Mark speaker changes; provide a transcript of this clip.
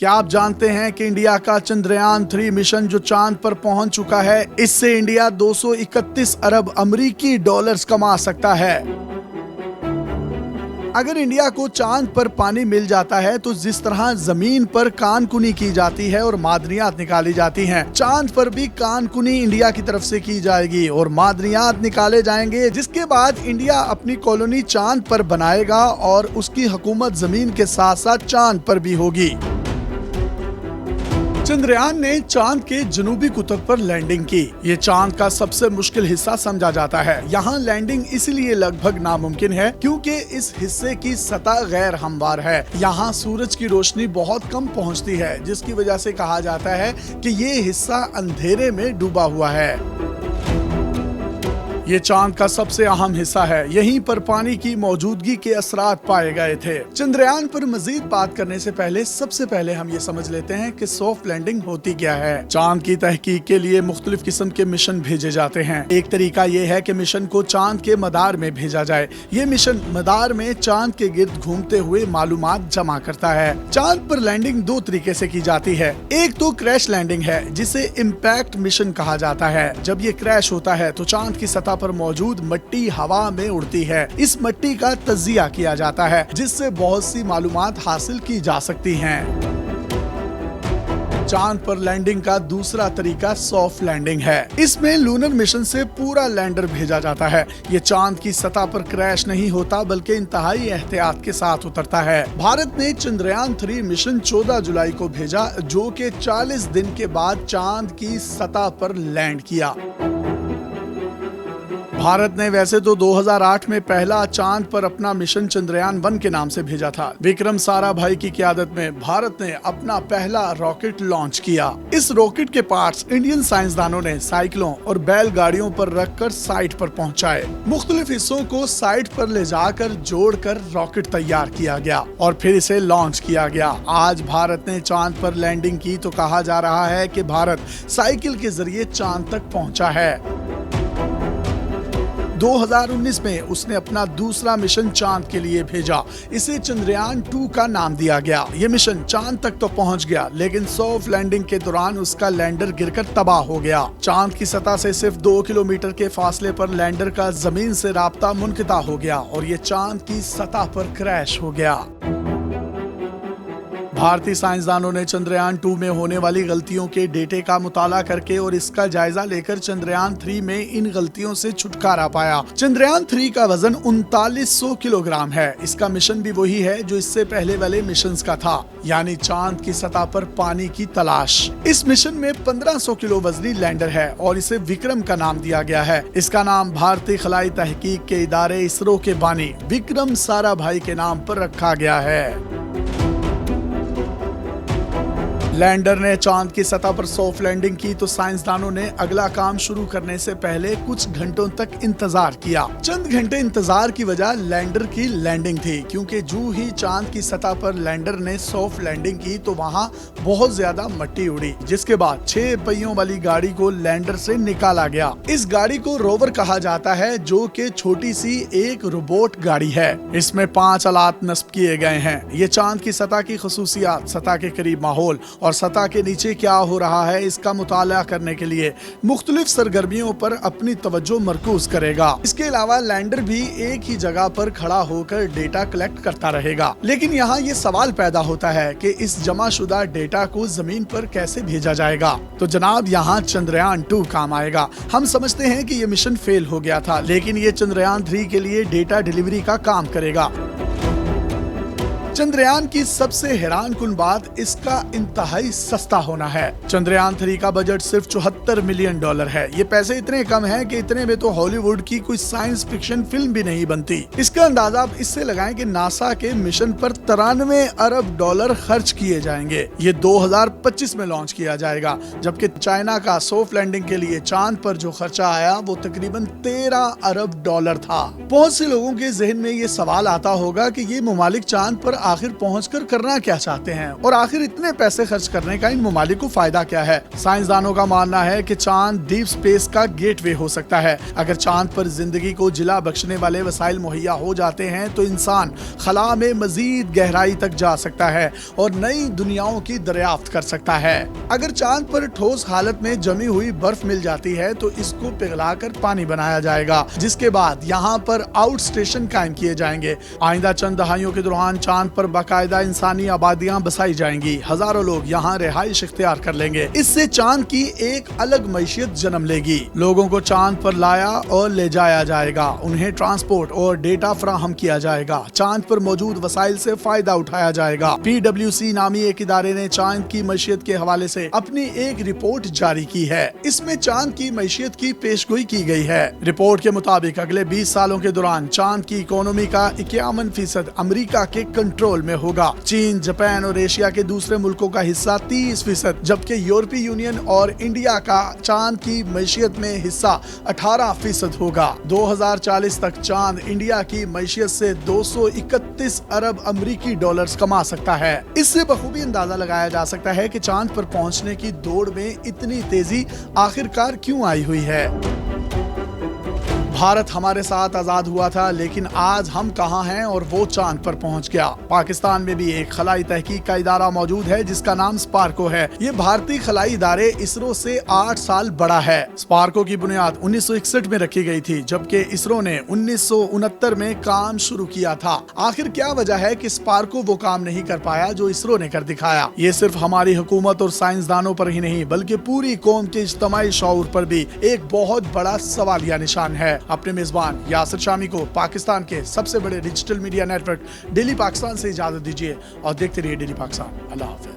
Speaker 1: क्या आप जानते हैं कि इंडिया का चंद्रयान 3 मिशन जो चांद पर पहुंच चुका है, इससे इंडिया 231 अरब अमेरिकी डॉलर्स कमा सकता है। अगर इंडिया को चांद पर पानी मिल जाता है तो जिस तरह जमीन पर कानकुनी की जाती है और मादनियात निकाली जाती हैं, चांद पर भी कानकुनी इंडिया की तरफ से की जाएगी और मादनियात निकाले जाएंगे, जिसके बाद इंडिया अपनी कॉलोनी चांद पर बनाएगा और उसकी हुकूमत जमीन के साथ साथ चांद पर भी होगी। चंद्रयान ने चांद के जनूबी कुतुब पर लैंडिंग की। ये चांद का सबसे मुश्किल हिस्सा समझा जाता है। यहाँ लैंडिंग इसलिए लगभग नामुमकिन है क्योंकि इस हिस्से की सतह गैर हमवार है। यहाँ सूरज की रोशनी बहुत कम पहुँचती है, जिसकी वजह से कहा जाता है कि ये हिस्सा अंधेरे में डूबा हुआ है। ये चांद का सबसे अहम हिस्सा है। यहीं पर पानी की मौजूदगी के असरात पाए गए थे। चंद्रयान पर मजीद बात करने से पहले सबसे पहले हम ये समझ लेते हैं कि सॉफ्ट लैंडिंग होती क्या है। चांद की तहकीक के लिए मुख्तलिफ किस्म के मिशन भेजे जाते हैं। एक तरीका ये है कि मिशन को चांद के मदार में भेजा जाए। ये मिशन मदार में चांद के गिर्द घूमते हुए मालूमात जमा करता है। चांद पर लैंडिंग दो तरीके से की जाती है। एक तो क्रैश लैंडिंग है, जिसे इम्पैक्ट मिशन कहा जाता है। जब ये क्रैश होता है तो चांद की सतह पर मौजूद मिट्टी हवा में उड़ती है। इस मिट्टी का तजिया किया जाता है, जिससे बहुत सी मालूमात हासिल की जा सकती हैं। चांद पर लैंडिंग का दूसरा तरीका सॉफ्ट लैंडिंग है। इसमें लूनर मिशन से पूरा लैंडर भेजा जाता है। ये चांद की सतह पर क्रैश नहीं होता, बल्कि इंतहाई एहतियात के साथ उतरता है। भारत ने चंद्रयान 3 मिशन 14 जुलाई को भेजा, जो कि 40 दिन के बाद चांद की सतह पर लैंड किया। भारत ने वैसे तो 2008 में पहला चांद पर अपना मिशन चंद्रयान 1 के नाम से भेजा था। विक्रम साराभाई की क़यादत में भारत ने अपना पहला रॉकेट लॉन्च किया। इस रॉकेट के पार्ट्स इंडियन साइंसदानों ने साइकिलों और बैलगाड़ियों पर रखकर साइट पर पहुंचाए। मुख्तलिफ हिस्सों को साइट पर ले जाकर जोड़कर रॉकेट तैयार किया गया और फिर इसे लॉन्च किया गया। आज भारत ने चांद पर लैंडिंग की तो कहा जा रहा है कि भारत साइकिल के जरिए चांद तक पहुंचा है। 2019 में उसने अपना दूसरा मिशन चांद के लिए भेजा। इसे चंद्रयान 2 का नाम दिया गया। ये मिशन चांद तक तो पहुंच गया, लेकिन सॉफ्ट लैंडिंग के दौरान उसका लैंडर गिरकर तबाह हो गया। चांद की सतह से सिर्फ 2 किलोमीटर के फासले पर लैंडर का जमीन से राब्ता मुनक़ता हो गया और ये चांद की सतह पर क्रैश हो गया। भारतीय साइंसदानों ने चंद्रयान 2 में होने वाली गलतियों के डेटे का मुताला करके और इसका जायजा लेकर चंद्रयान 3 में इन गलतियों से छुटकारा पाया। चंद्रयान 3 का वजन 3900 किलोग्राम है। इसका मिशन भी वही है जो इससे पहले वाले मिशंस का था, यानी चांद की सतह पर पानी की तलाश। इस मिशन में 1500 किलो वजनी लैंडर है और इसे विक्रम का नाम दिया गया है। इसका नाम भारतीय खलाई तहकीक के इदारे इसरो के बानी विक्रम साराभाई के नाम पर रखा गया है। लैंडर ने चांद की सतह पर सॉफ्ट लैंडिंग की तो साइंसदानों ने अगला काम शुरू करने से पहले कुछ घंटों तक इंतजार किया। चंद घंटे इंतजार की वजह लैंडर की लैंडिंग थी, क्योंकि जो ही चांद की सतह पर लैंडर ने सॉफ्ट लैंडिंग की तो वहां बहुत ज्यादा मिट्टी उड़ी, जिसके बाद 6 पहियों वाली गाड़ी को लैंडर से निकाला गया। इस गाड़ी को रोवर कहा जाता है, जो कि छोटी सी एक रोबोट गाड़ी है। इसमें 5 आलात नस्ब किए गए हैं। ये चांद की सतह की खसूसियात, सतह के करीब माहौल और सतह के नीचे क्या हो रहा है इसका मुताला करने के लिए मुख्तलिफ सरगर्मियों पर अपनी तवज्जो मरकूज करेगा। इसके अलावा लैंडर भी एक ही जगह पर खड़ा होकर डेटा कलेक्ट करता रहेगा। लेकिन यहाँ ये सवाल पैदा होता है कि इस जमाशुदा डेटा को जमीन पर कैसे भेजा जाएगा। तो जनाब, यहाँ चंद्रयान 2 काम आएगा। हम समझते हैं कि ये मिशन फेल हो गया था, लेकिन ये चंद्रयान 3 के लिए डेटा डिलीवरी का काम करेगा। चंद्रयान की सबसे हैरानकुन बात इसका इंतहाई सस्ता होना है। चंद्रयान 3 का बजट सिर्फ $74 मिलियन है। ये पैसे इतने कम हैं कि इतने में तो हॉलीवुड की कोई साइंस फिक्शन फिल्म भी नहीं बनती। इसका अंदाजा आप इससे लगाएं कि नासा के मिशन पर $93 अरब खर्च किए जाएंगे। ये 2025 में लॉन्च किया जाएगा, जबकि चाइना का सॉफ्ट लैंडिंग के लिए चांद पर जो खर्चा आया वो तकरीबन $13 अरब था। बहुत से लोगों के जहन में ये सवाल आता होगा कि ये ममालिक चांद पर आखिर पहुंचकर करना क्या चाहते हैं और आखिर इतने पैसे खर्च करने का इन ममालिक को फायदा क्या है। साइंसदानों का मानना है कि चांद डीप स्पेस का गेटवे हो सकता है। अगर चांद पर जिंदगी को जिला बख्शने वाले वसाइल मुहैया हो जाते हैं तो इंसान खला में मजीद गहराई तक जा सकता है और नई दुनियाओं की दरियाफ्त कर सकता है। अगर चांद पर ठोस हालत में जमी हुई बर्फ मिल जाती है तो इसको पिघलाकर पानी बनाया जाएगा, जिसके बाद यहाँ पर आउट स्टेशन कायम किए जाएंगे। आइंदा चंद दहाइयों के दौरान चांद पर बाकायदा इंसानी आबादियां बसाई जाएंगी। हजारों लोग यहाँ रिहाइश इख्तियार कर लेंगे। इससे चांद की एक अलग मैशियत जन्म लेगी। लोगों को चांद पर लाया और ले जाया जाएगा, उन्हें ट्रांसपोर्ट और डेटा फराहम किया जाएगा। चांद पर मौजूद वसाइल से फायदा उठाया जाएगा। PwC नामी एक इदारे ने चांद की मैशियत के हवाले से अपनी एक रिपोर्ट जारी की है। इसमें चांद की मैशियत की पेशगोई की गई है। रिपोर्ट के मुताबिक अगले 20 सालों के दौरान चांद की इकोनॉमी का 51% अमेरिका के कंट्रोल में होगा। चीन, जापान और एशिया के दूसरे मुल्कों का हिस्सा 30%, जबकि यूरोपीय यूनियन और इंडिया का चांद की मैशियत में हिस्सा 18% होगा। 2040 तक चांद इंडिया की मैशियत से 231 अरब अमेरिकी डॉलर्स कमा सकता है। इससे बखूबी अंदाजा लगाया जा सकता है कि चांद पर पहुंचने की दौड़ में इतनी तेजी आखिरकार क्यों आई हुई है। भारत हमारे साथ आजाद हुआ था, लेकिन आज हम कहां हैं और वो चांद पर पहुंच गया। पाकिस्तान में भी एक खलाई तहकीक का इदारा मौजूद है जिसका नाम स्पार्को है। ये भारतीय खलाई इदारे इसरो से 8 साल बड़ा है। स्पार्को की बुनियाद 1961 में रखी गई थी, जबकि इसरो ने 1969 में काम शुरू किया था। आखिर क्या वजह है कि स्पार्को वो काम नहीं कर पाया जो इसरो ने कर दिखाया। ये सिर्फ हमारी हुकूमत और साइंसदानों पर ही नहीं बल्कि पूरी कौम के इज्तिमाई शऊर पर भी एक बहुत बड़ा सवालिया निशान है। अपने मेजबान यासिर शामी को पाकिस्तान के सबसे बड़े digital media network daily Pakistan से इजाजत दीजिए और देखते रहिए डेली पाकिस्तान। अल्लाह हाफिज।